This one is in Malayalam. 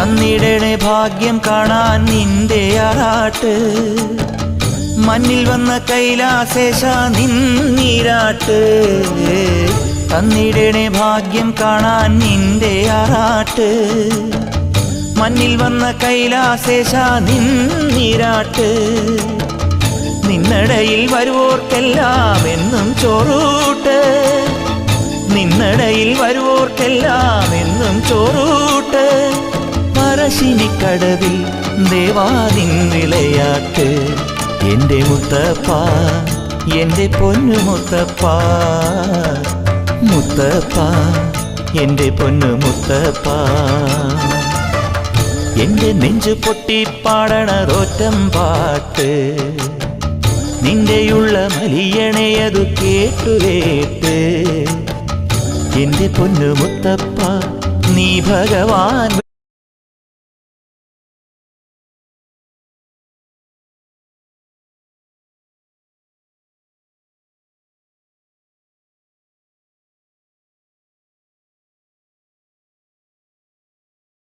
തന്നിടണേ ഭാഗ്യം കാണാൻ നിന്റെ ആറാട്ട് മണ്ണിൽ വന്ന കൈലാസേശ നിന്നീരാട്ട് തന്നിടണേ ഭാഗ്യം കാണാൻ നിന്റെ ആറാട്ട് മണ്ണിൽ വന്ന കൈലാസേശ നിന്നീരാട്ട് നിന്നടയിൽ വരുവോർക്കെല്ലാം എന്നും ചോറൂട്ട് നിന്നടയിൽ വരുവോർക്കെല്ലാം എന്നും ചോറൂട്ട് പറശ്ശിനിക്കടവിൽ ദേവാദിൻ വിളയാട്ട് എൻ്റെ മുത്തപ്പ എൻ്റെ പൊന്നു മുത്തപ്പ മുത്തപ്പ എൻ്റെ പൊന്നു മുത്തപ്പ എൻ്റെ നെഞ്ചു പൊട്ടി പാടണതൊറ്റം പാട്ട് നിന്റെയുള്ള മലിയണയതു കേട്ടുകേട്ട് എൻ്റെ പൊന്നു മുത്തപ്പ നീ ഭഗവാൻ